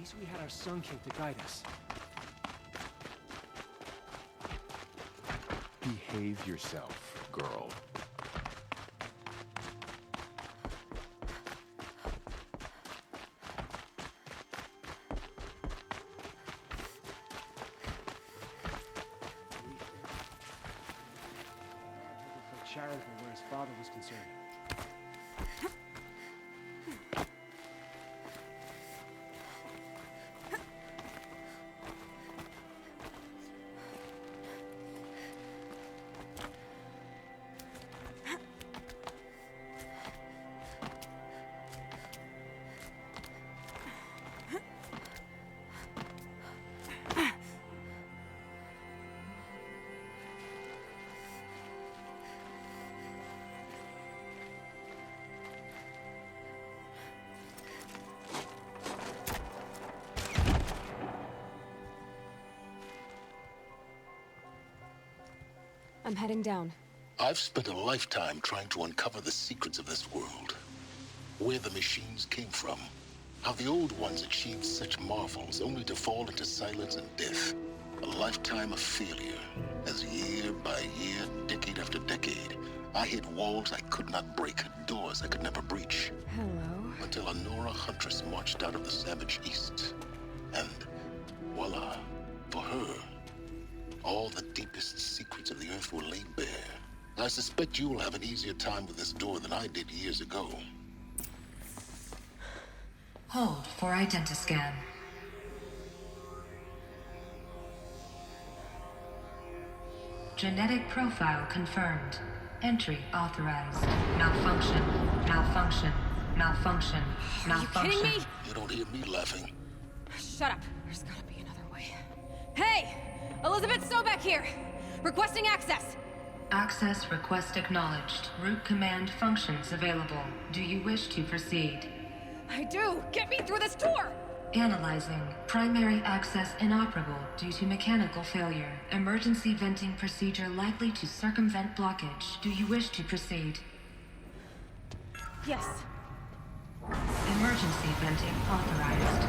least we had our Sun King to guide us. Behave yourself, girl. Shadows were where his father was concerned. I'm heading down. I've spent a lifetime trying to uncover the secrets of this world. Where the machines came from. How the old ones achieved such marvels only to fall into silence and death. A lifetime of failure. As year by year, decade after decade, I hit walls I could not break, doors I could never breach. Hello. Until a Nora huntress marched out of the savage east. And voila, for her, all the deepest secrets of the Earth were laid bare. I suspect you will have an easier time with this door than I did years ago. Hold for identiscan. Genetic profile confirmed. Entry authorized. Malfunction. Malfunction. Malfunction. Malfunction. Are you kidding me? You don't hear me laughing. Shut up. There's gotta be another way. Hey! Elizabeth Sobek here! Requesting access! Access request acknowledged. Root command functions available. Do you wish to proceed? I do! Get me through this door! Analyzing. Primary access inoperable due to mechanical failure. Emergency venting procedure likely to circumvent blockage. Do you wish to proceed? Yes. Emergency venting authorized.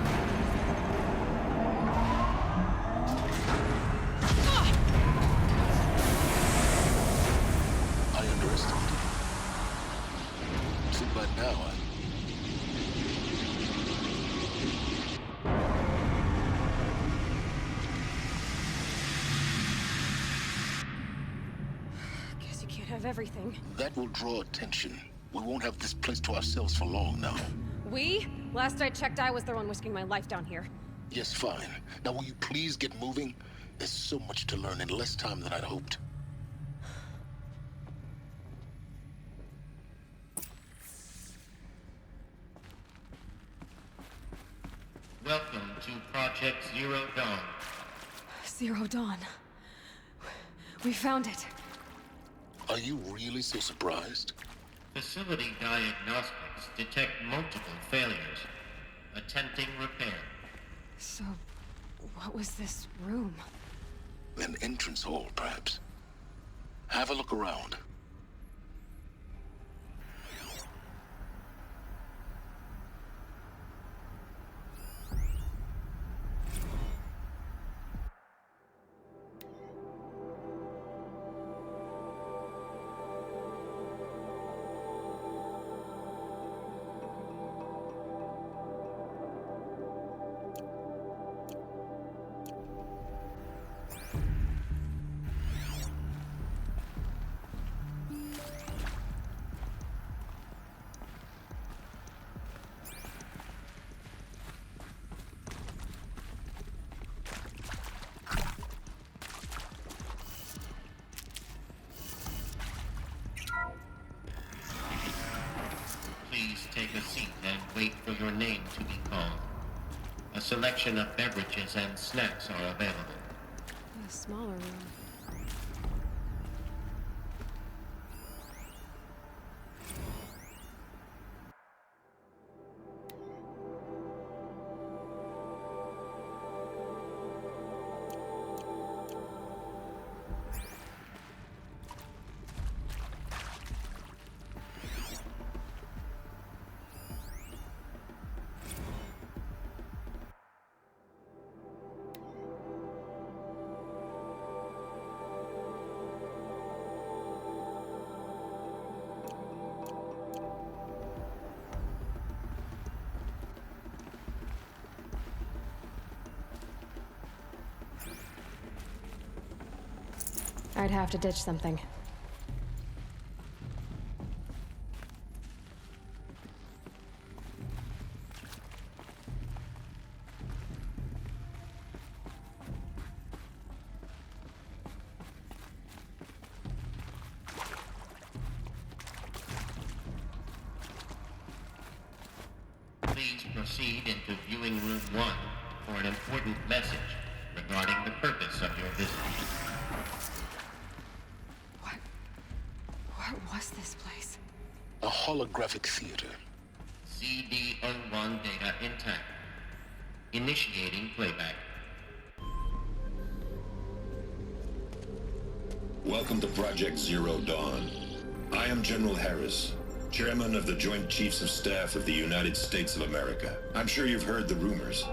I underestimated you. Too bad now, Guess you can't have everything. That will draw attention. We won't have this place to ourselves for long now. We? Last I checked, I was the one risking my life down here. Yes, fine. Now will you please get moving? There's so much to learn in less time than I'd hoped. Welcome to Project Zero Dawn. Zero Dawn. We found it. Are you really so surprised? Facility diagnostics detect multiple failures. Attempting repair. So, what was this room? An entrance hall, perhaps. Have a look around. Please take a seat and wait for your name to be called. A selection of beverages and snacks are available. A smaller room. might have to ditch something. Please proceed into viewing room 1 for an important message regarding the purpose of your visit. What was this place? A holographic theater. CD01 data intact. Initiating playback. Welcome to Project Zero Dawn. I am General Harris, Chairman of the Joint Chiefs of Staff of the United States of America. I'm sure you've heard the rumors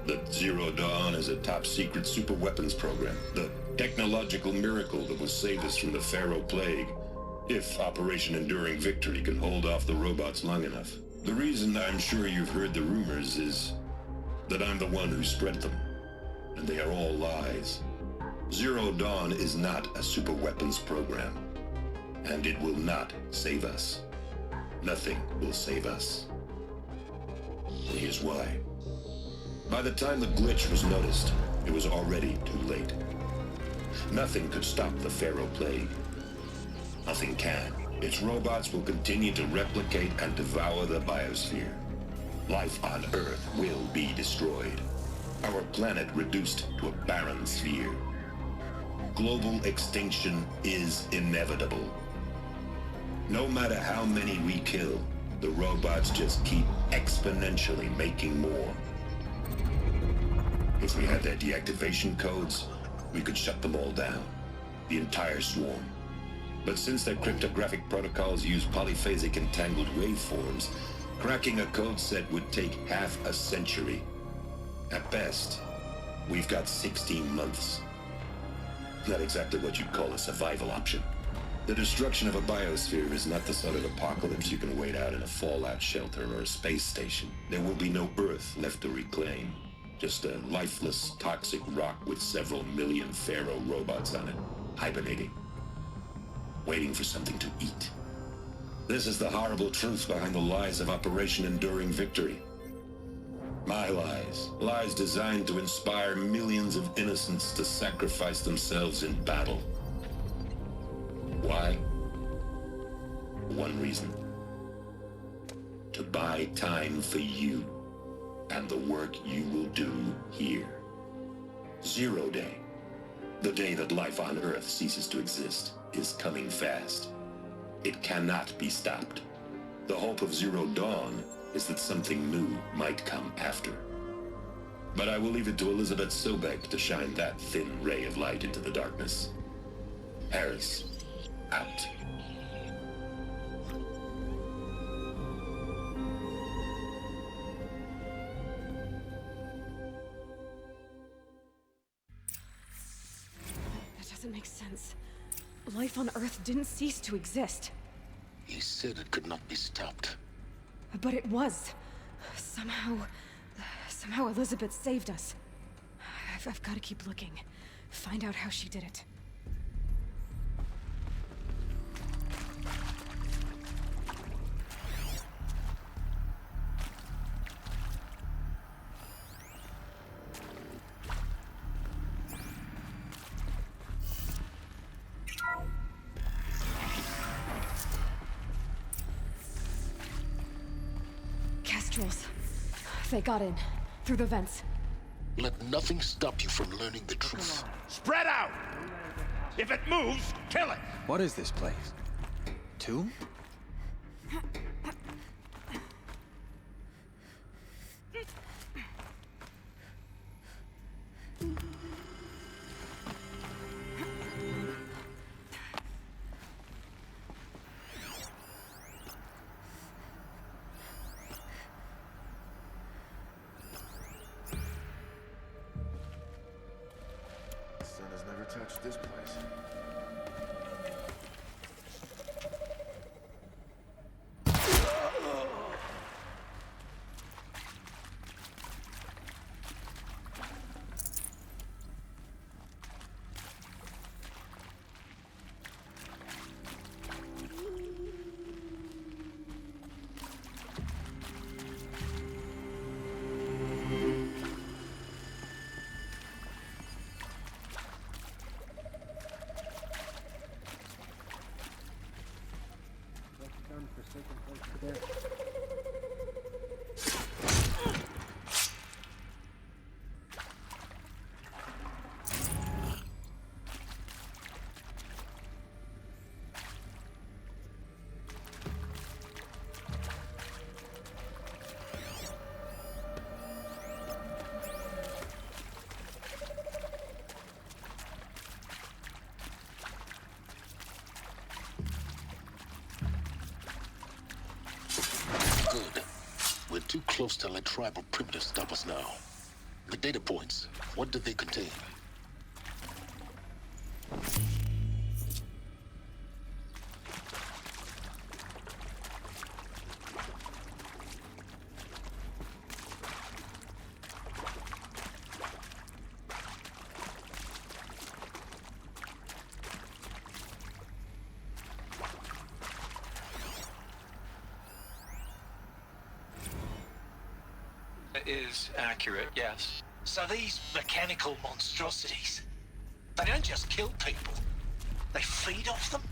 that Zero Dawn is a top-secret super-weapons program, the technological miracle that will save us from the Pharaoh Plague, if Operation Enduring Victory can hold off the robots long enough. The reason I'm sure you've heard the rumors is that I'm the one who spread them, and they are all lies. Zero Dawn is not a super-weapons program, and it will not save us. Nothing will save us. And here's why. By the time the glitch was noticed, it was already too late. Nothing could stop the Pharaoh Plague. Nothing can. Its robots will continue to replicate and devour the biosphere. Life on Earth will be destroyed. Our planet reduced to a barren sphere. Global extinction is inevitable. No matter how many we kill, the robots just keep exponentially making more. If we had their deactivation codes, we could shut them all down. The entire swarm. But since their cryptographic protocols use polyphasic entangled waveforms, cracking a code set would take half a century. At best, we've got 16 months. Not exactly what you'd call a survival option. The destruction of a biosphere is not the sort of apocalypse you can wait out in a fallout shelter or a space station. There will be no Earth left to reclaim. Just a lifeless, toxic rock with several million Pharaoh robots on it, hibernating, waiting for something to eat. This is the horrible truth behind the lies of Operation Enduring Victory. My lies. Lies designed to inspire millions of innocents to sacrifice themselves in battle. Why? One reason. To buy time for you and the work you will do here. Zero Day, the day that life on Earth ceases to exist, is coming fast. It cannot be stopped. The hope of Zero Dawn is that something new might come after. But I will leave it to Elizabeth Sobek to shine that thin ray of light into the darkness. Harris, out. That doesn't make sense. Life on Earth didn't cease to exist. He said it could not be stopped. But it was. Somehow Elizabeth saved us. I've got to keep looking. Find out how she did it. Kestrels. They got in. Through the vents. Let nothing stop you from learning the truth. Spread out! If it moves, kill it! What is this place? Tomb? Sun has never touched this place. there. Good. We're too close to let tribal primitives stop us now. The data points, what do they contain? Is accurate, yes. So these mechanical monstrosities, they don't just kill people, they feed off them?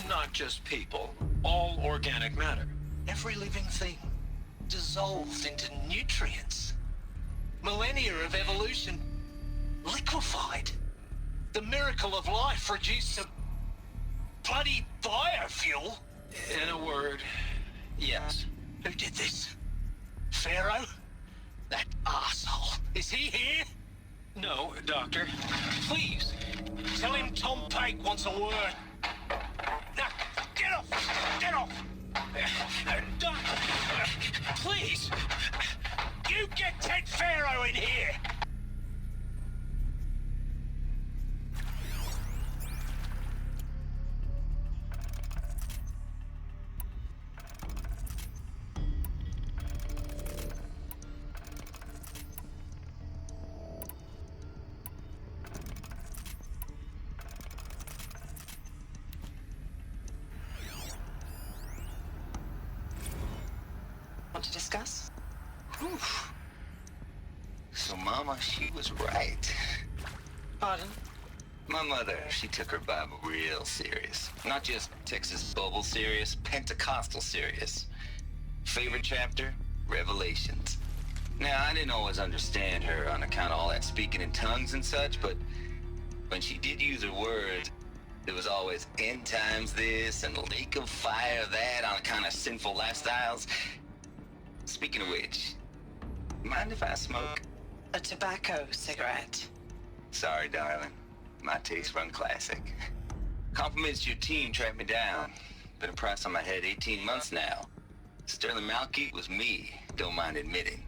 Not just people, all organic matter. Every living thing, dissolved into nutrients. Millennia of evolution, liquefied. The miracle of life reduced to bloody biofuel. In a word, yes. Who did this? Pharaoh? That arsehole. Is he here? No, Doctor. Please, tell him Tom Pike wants a word. Now, get off! Get off! Doctor, please! You get Ted Pharaoh in here! Want to discuss? Whew. So Mama, she was right. Pardon? My mother, she took her Bible real serious. Not just Texas Bible serious, Pentecostal serious. Favorite chapter? Revelations. Now, I didn't always understand her on account of all that speaking in tongues and such, but when she did use her words, there was always end times this and lake of fire that on account of sinful lifestyles. Speaking of which, mind if I smoke? A tobacco cigarette. Sorry, darling. My taste run classic. Compliments to your team tracked me down. Been a price on my head 18 months now. Sterling Malkeet was me, don't mind admitting.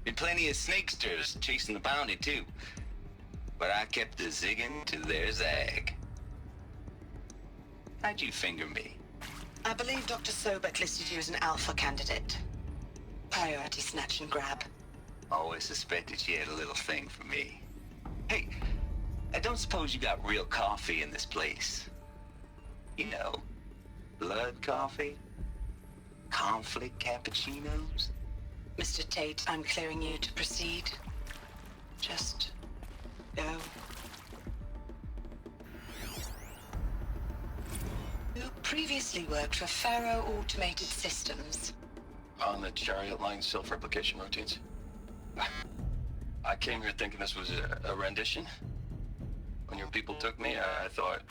Been plenty of snakesters chasing the bounty, too. But I kept the zigging to their zag. How'd you finger me? I believe Dr. Sobek listed you as an alpha candidate. Priority snatch and grab. Always suspected she had a little thing for me. Hey, I don't suppose you got real coffee in this place. You know, blood coffee? Conflict cappuccinos? Mr. Tate, I'm clearing you to proceed. Just go. You previously worked for Faro Automated Systems. On the chariot line self-replication routines. I came here thinking this was a rendition. When your people took me, I thought,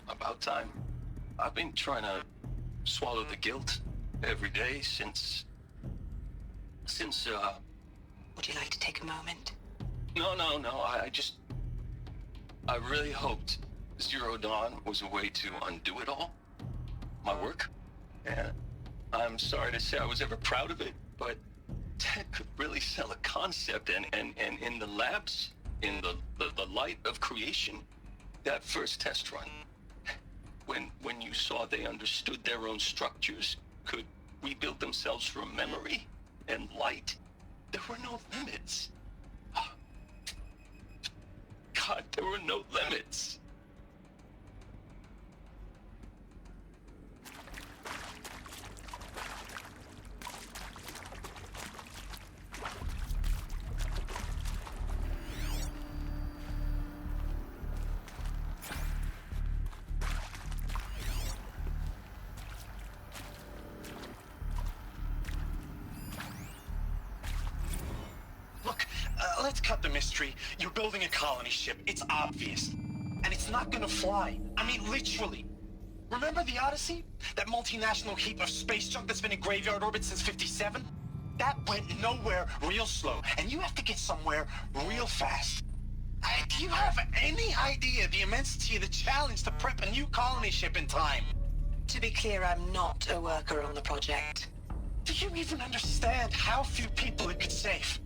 about time. I've been trying to swallow the guilt every day since... Would you like to take a moment? No, I really hoped Zero Dawn was a way to undo it all. My work. And I'm sorry to say I was ever proud of it, but Ted could really sell a concept, and in the labs, in the light of creation, that first test run, when you saw they understood their own structures, could rebuild themselves from memory and light, there were no limits. God, there were no limits. let's cut the mystery. You're building a colony ship. It's obvious. And it's not gonna fly. I mean, literally. Remember the Odyssey? That multinational heap of space junk that's been in graveyard orbit since 57? That went nowhere real slow. And you have to get somewhere real fast. Do you have any idea the immensity of the challenge to prep a new colony ship in time? To be clear, I'm not a worker on the project. Do you even understand how few people it could save?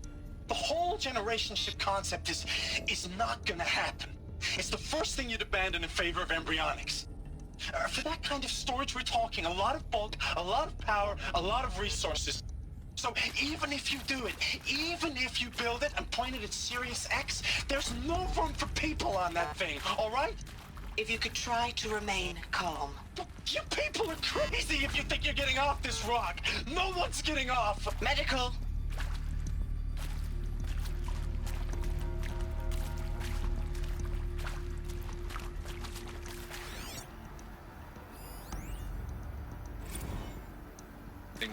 The whole generation ship concept is not gonna happen. It's the first thing you'd abandon in favor of embryonics. For that kind of storage, we're talking a lot of bulk, a lot of power, a lot of resources. So even if you do it, even if you build it and point it at Sirius X, there's no room for people on that thing, all right? If you could try to remain calm. You people are crazy if you think you're getting off this rock. No one's getting off. Medical.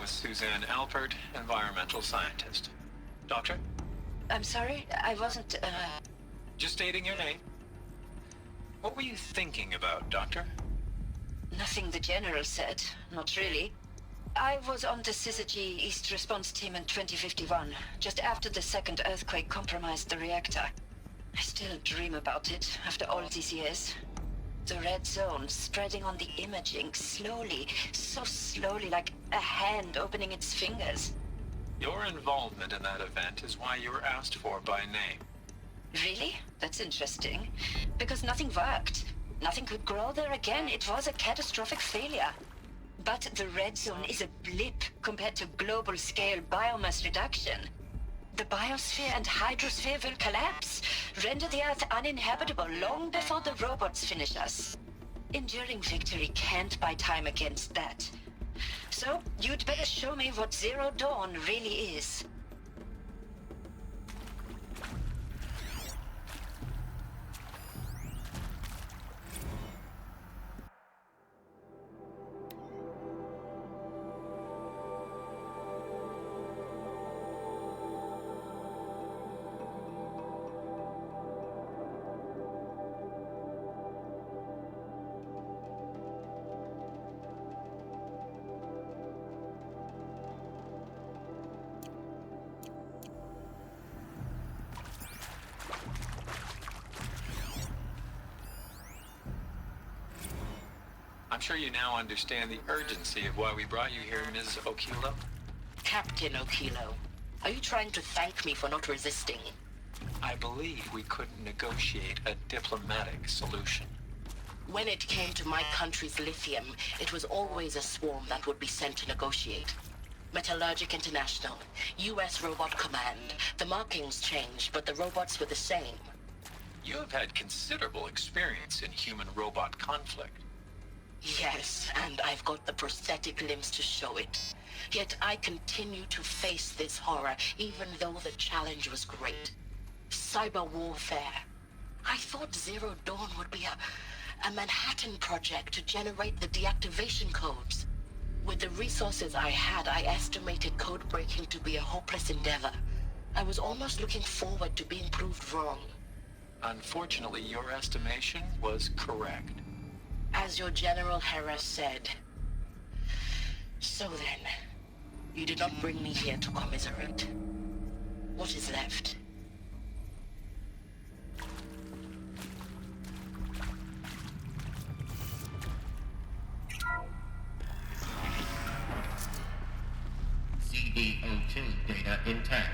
With Suzanne Alpert, environmental scientist. Doctor? I'm sorry, I wasn't, Just stating your name. What were you thinking about, Doctor? Nothing the General said. Not really. I was on the Syzygy East Response Team in 2051, just after the second earthquake compromised the reactor. I still dream about it, after all these years. The red zone spreading on the imaging, slowly, so slowly, like a hand opening its fingers. Your involvement in that event is why you were asked for by name. Really? That's interesting. Because nothing worked. Nothing could grow there again. It was a catastrophic failure. But the red zone is a blip compared to global-scale biomass reduction. The biosphere and hydrosphere will collapse, render the Earth uninhabitable long before the robots finish us. Enduring victory can't buy time against that. So, you'd better show me what Zero Dawn really is. I'm sure you now understand the urgency of why we brought you here, Ms. Okilo. Captain Okilo, are you trying to thank me for not resisting? I believe we couldn't negotiate a diplomatic solution. When it came to my country's lithium, it was always a swarm that would be sent to negotiate. Metallurgic International, U.S. Robot Command. The markings changed, but the robots were the same. You have had considerable experience in human-robot conflict. Yes, and I've got the prosthetic limbs to show it. Yet I continue to face this horror, even though the challenge was great. Cyber warfare. I thought Zero Dawn would be a Manhattan project to generate the deactivation codes. With the resources I had, I estimated code breaking to be a hopeless endeavor. I was almost looking forward to being proved wrong. Unfortunately, your estimation was correct. As your General Hera said. So then, you did not bring me here to commiserate. What is left? CD02 data intact.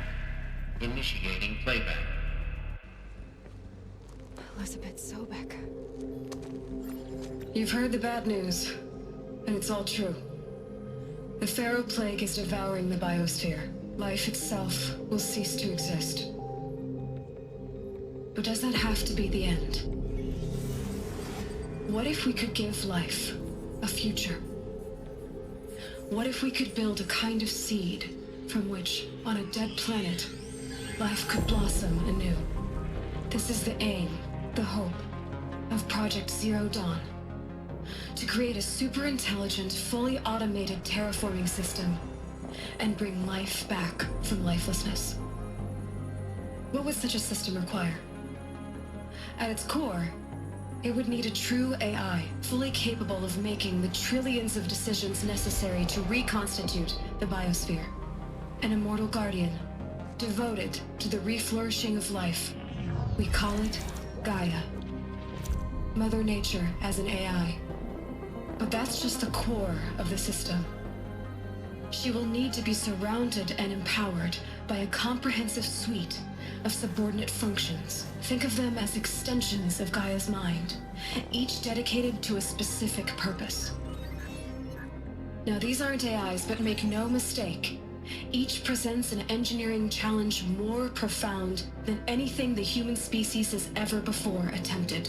Initiating playback. Elizabeth Sobek. You've heard the bad news, and it's all true. The Pharaoh Plague is devouring the biosphere. Life itself will cease to exist. But does that have to be the end? What if we could give life a future? What if we could build a kind of seed from which, on a dead planet, life could blossom anew? This is the aim, the hope, of Project Zero Dawn. To create a super-intelligent, fully automated terraforming system and bring life back from lifelessness. What would such a system require? At its core, it would need a true AI, fully capable of making the trillions of decisions necessary to reconstitute the biosphere. An immortal guardian, devoted to the reflourishing of life. We call it Gaia. Mother Nature as an AI. But that's just the core of the system. She will need to be surrounded and empowered by a comprehensive suite of subordinate functions. Think of them as extensions of Gaia's mind, each dedicated to a specific purpose. Now, these aren't AIs, but make no mistake, each presents an engineering challenge more profound than anything the human species has ever before attempted.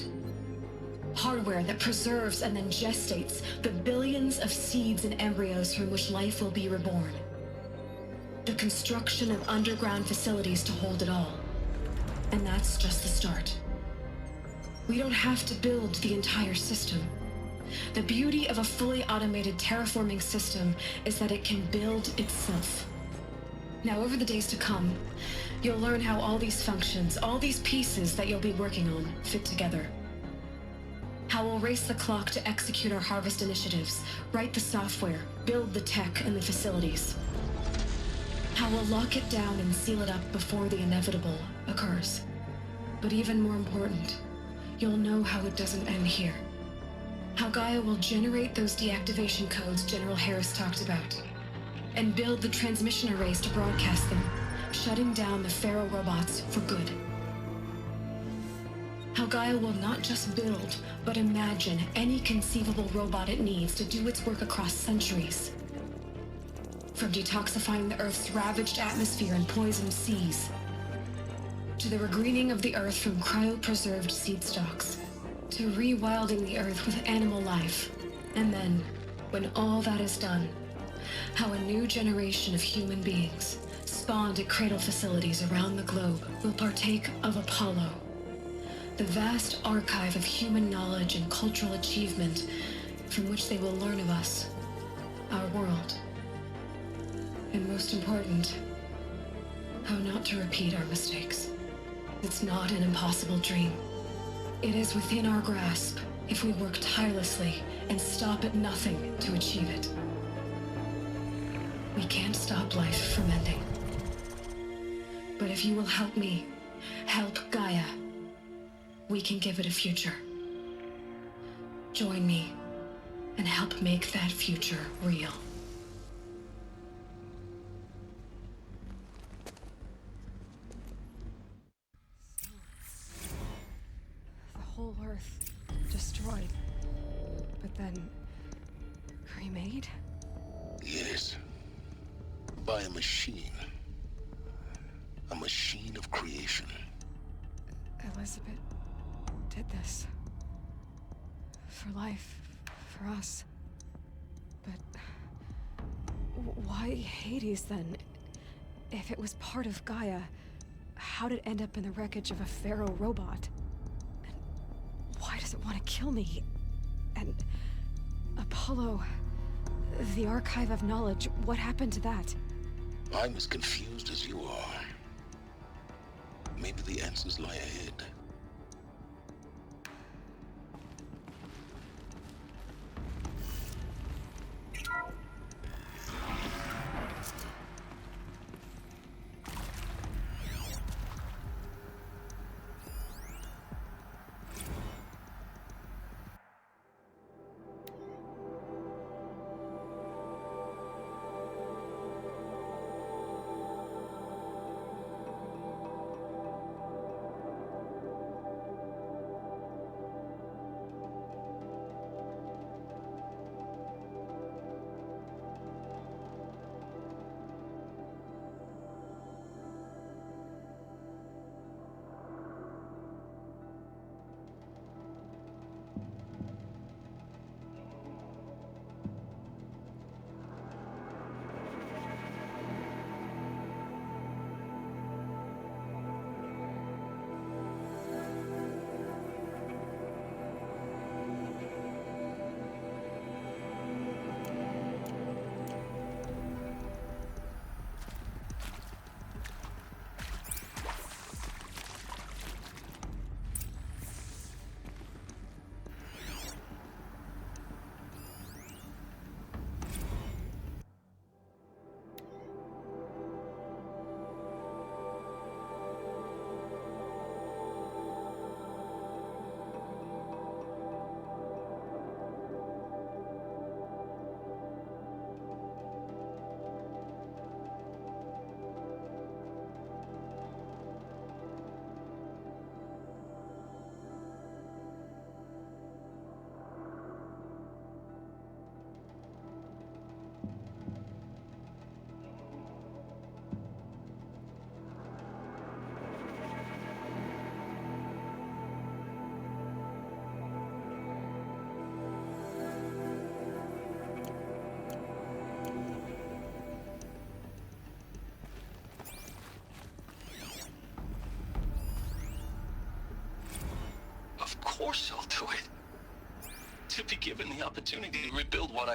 Hardware that preserves and then gestates the billions of seeds and embryos from which life will be reborn. The construction of underground facilities to hold it all. And that's just the start. We don't have to build the entire system. The beauty of a fully automated terraforming system is that it can build itself. Now, over the days to come, you'll learn how all these functions, all these pieces that you'll be working on, fit together. How we'll race the clock to execute our harvest initiatives, write the software, build the tech and the facilities. How we'll lock it down and seal it up before the inevitable occurs. But even more important, you'll know how it doesn't end here. How Gaia will generate those deactivation codes General Harris talked about, and build the transmission arrays to broadcast them, shutting down the Pharaoh robots for good. How Gaia will not just build, but imagine any conceivable robot it needs to do its work across centuries. From detoxifying the Earth's ravaged atmosphere and poisoned seas, to the regreening of the Earth from cryopreserved seed stocks, to rewilding the Earth with animal life. And then, when all that is done, how a new generation of human beings, spawned at cradle facilities around the globe, will partake of Apollo, the vast archive of human knowledge and cultural achievement from which they will learn of us, our world. And most important, how not to repeat our mistakes. It's not an impossible dream. It is within our grasp if we work tirelessly and stop at nothing to achieve it. We can't stop life from ending. But if you will help me, help Gaia, we can give it a future. Join me and help make that future real. The whole Earth destroyed, but then remade? Yes. By a machine. A machine of creation. Elizabeth did this. For life, for us. But why Hades then? If it was part of Gaia, how did it end up in the wreckage of a Pharaoh robot? And why does it want to kill me? And Apollo, the archive of knowledge, what happened to that? I'm as confused as you are. Maybe the answers lie ahead. soul to it. To be given the opportunity to rebuild what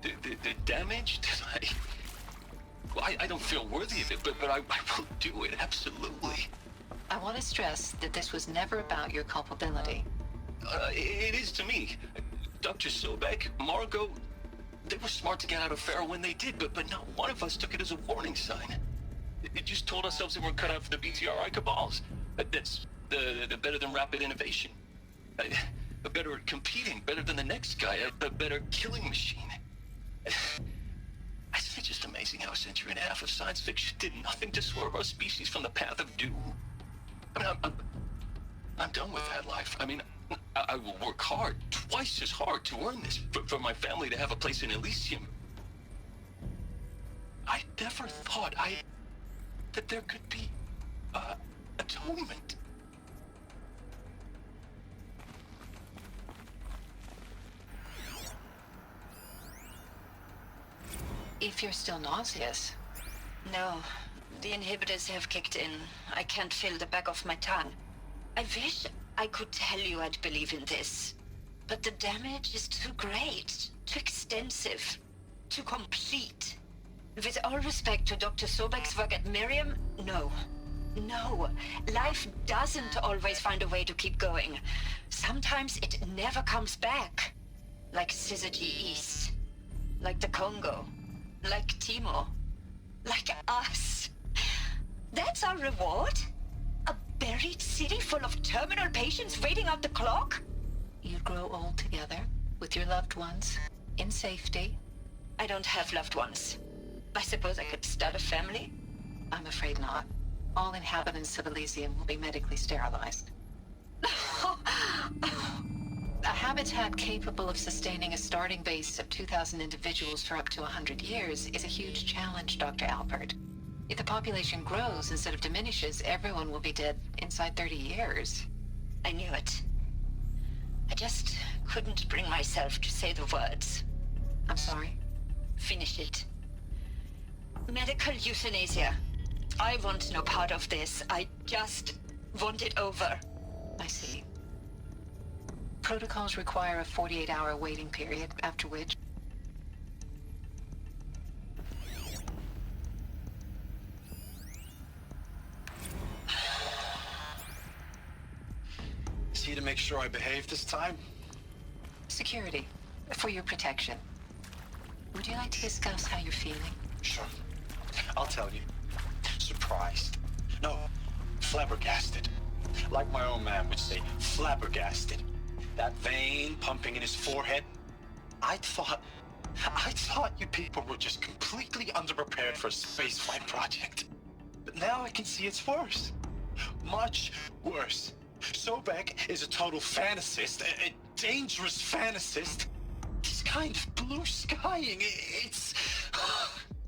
the damage that I don't feel worthy of it, but I will do it, absolutely. I want to stress that this was never about your culpability. It is to me. Dr. Sobek, Margot, they were smart to get out of Pharaoh when they did, but not one of us took it as a warning sign. It just told ourselves that we're cut out for the BTRI cabals. That's the better than rapid innovation. A better at competing, better than the next guy, a better killing machine. It's just amazing how a century and a half of science fiction did nothing to swerve our species from the path of doom. I mean, I'm done with that life. I mean, I will work hard, twice as hard to earn this, for my family to have a place in Elysium. I never thought that there could be, atonement. If you're still nauseous. No, the inhibitors have kicked in. I can't feel the back of my tongue. I wish I could tell you I'd believe in this, but the damage is too great, too extensive, too complete. With all respect to Dr. Sobek's work at Miriam, no. No, life doesn't always find a way to keep going. Sometimes it never comes back. Like Syzygy East. Like the Congo. Like Timo. Like us. That's our reward? A buried city full of terminal patients waiting out the clock? You'd grow old together, with your loved ones, in safety. I don't have loved ones. I suppose I could start a family? I'm afraid not. All inhabitants of Elysium will be medically sterilized. A habitat capable of sustaining a starting base of 2,000 individuals for up to 100 years is a huge challenge, Dr. Alpert. If the population grows instead of diminishes, everyone will be dead inside 30 years. I knew it. I just couldn't bring myself to say the words. I'm sorry? Finish it. Medical euthanasia. I want no part of this. I just want it over. I see. Protocols require a 48-hour waiting period, after which... Is he to make sure I behave this time? Security. For your protection. Would you like to discuss how you're feeling? Sure. I'll tell you. Surprised. No, flabbergasted. Like my own man would say, flabbergasted. That vein pumping in his forehead. I thought you people were just completely underprepared for a spaceflight project. But now I can see it's worse. Much worse. Sobek is a total fantasist, a dangerous fantasist. This kind of blue skying, it's...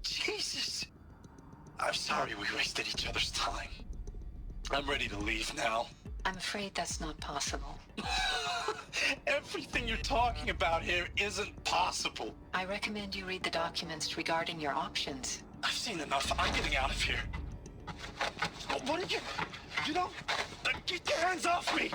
Jesus. I'm sorry we wasted each other's time. I'm ready to leave now. I'm afraid that's not possible. Everything you're talking about here isn't possible. I recommend you read the documents regarding your options. I've seen enough. I'm getting out of here. What did you... You know... Get your hands off me!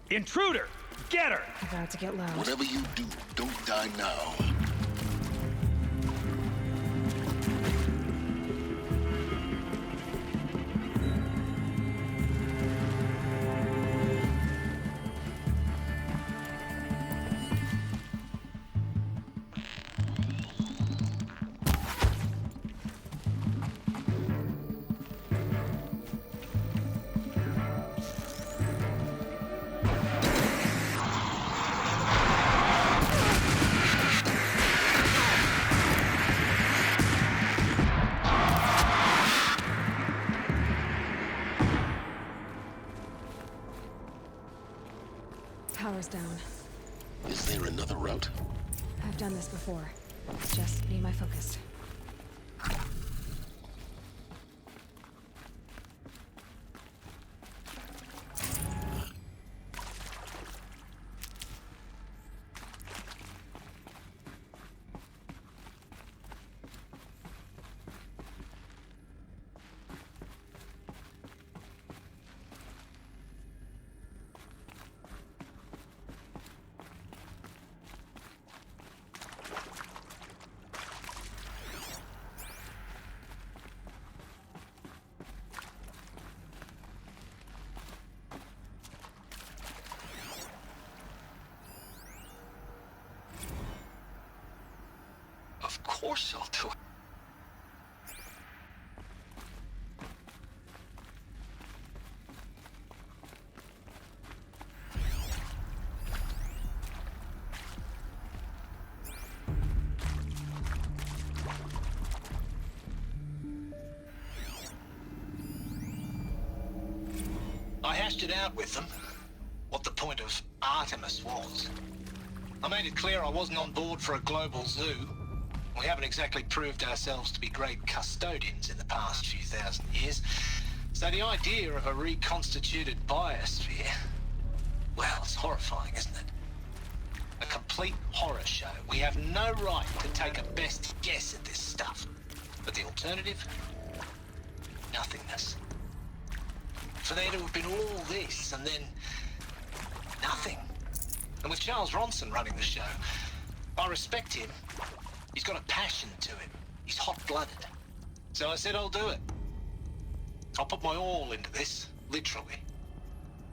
Intruder! Get her! About to get loud. Whatever you do, don't die now. Power's down. Is there another route? I've done this before. Just need my focus. Of course I'll do it. I hashed it out with them, what the point of Artemis was. I made it clear I wasn't on board for a global zoo. We haven't exactly proved ourselves to be great custodians in the past few thousand years. So the idea of a reconstituted biosphere, well, it's horrifying, isn't it? A complete horror show. We have no right to take a best guess at this stuff. But the alternative? Nothingness. For there to have been all this, and then nothing. And with Charles Ronson running the show, I respect him. He's got a passion to him. He's hot-blooded. So I said I'll do it. I'll put my all into this, literally.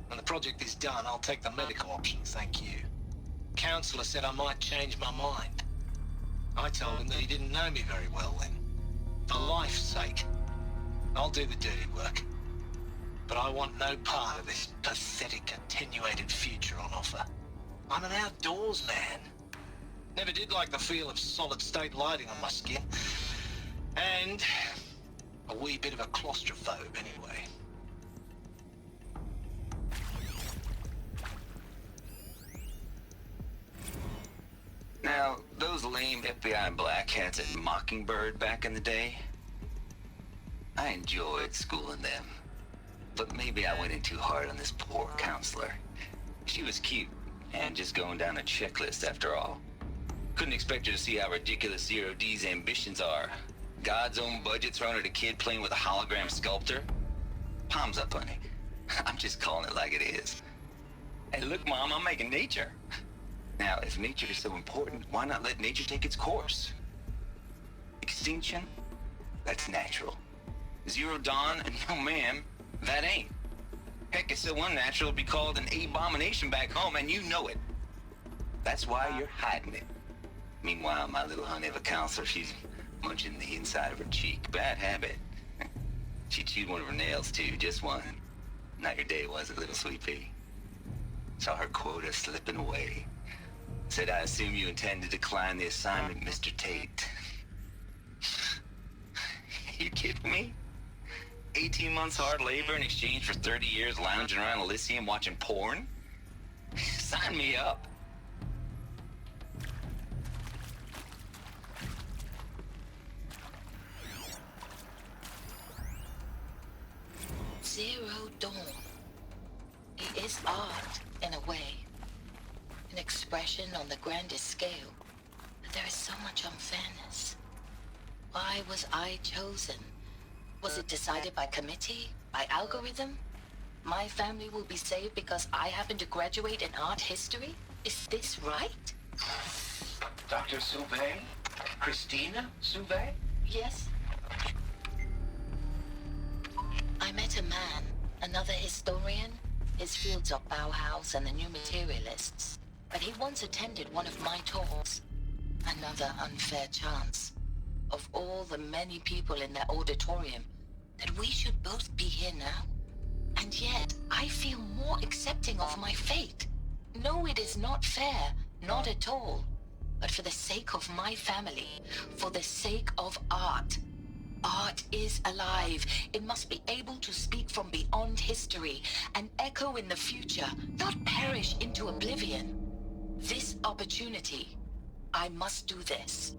When the project is done, I'll take the medical option, thank you. Counselor said I might change my mind. I told him that he didn't know me very well then. For life's sake, I'll do the dirty work. But I want no part of this pathetic, attenuated future on offer. I'm an outdoors man. Never did like the feel of solid-state lighting on my skin. And a wee bit of a claustrophobe anyway. Now, those lame FBI black hats at Mockingbird back in the day, I enjoyed schooling them. But maybe I went in too hard on this poor counselor. She was cute, and just going down a checklist after all. Couldn't expect her to see how ridiculous Zero D's ambitions are. God's own budget thrown at a kid playing with a hologram sculptor? Palms up, honey. I'm just calling it like it is. Hey, look, Mom, I'm making nature. Now, if nature is so important, why not let nature take its course? Extinction? That's natural. Zero Dawn? No, ma'am. That ain't. Heck, it's so unnatural to be called an abomination back home, and you know it. That's why you're hiding it. Meanwhile, my little honey of a counselor, she's munching the inside of her cheek. Bad habit. She chewed one of her nails, too, just one. Not your day, was it, little sweet pea? Saw her quota slipping away. Said, I assume you intend to decline the assignment, Mr. Tate. You kidding me? 18 months hard labor in exchange for 30 years lounging around Elysium watching porn? Sign me up. Zero Dawn. It is art, in a way. An expression on the grandest scale. But there is so much unfairness. Why was I chosen? Was it decided by committee? By algorithm? My family will be saved because I happen to graduate in art history? Is this right? Dr. Sauvé? Christina Sauvé? Yes. I met a man, another historian. His fields are Bauhaus and the New Materialists. But he once attended one of my talks. Another unfair chance. Of all the many people in that auditorium, that we should both be here now. And yet, I feel more accepting of my fate. No, it is not fair, not at all. But for the sake of my family, for the sake of art. Art is alive. It must be able to speak from beyond history and echo in the future, not perish into oblivion. This opportunity, I must do this.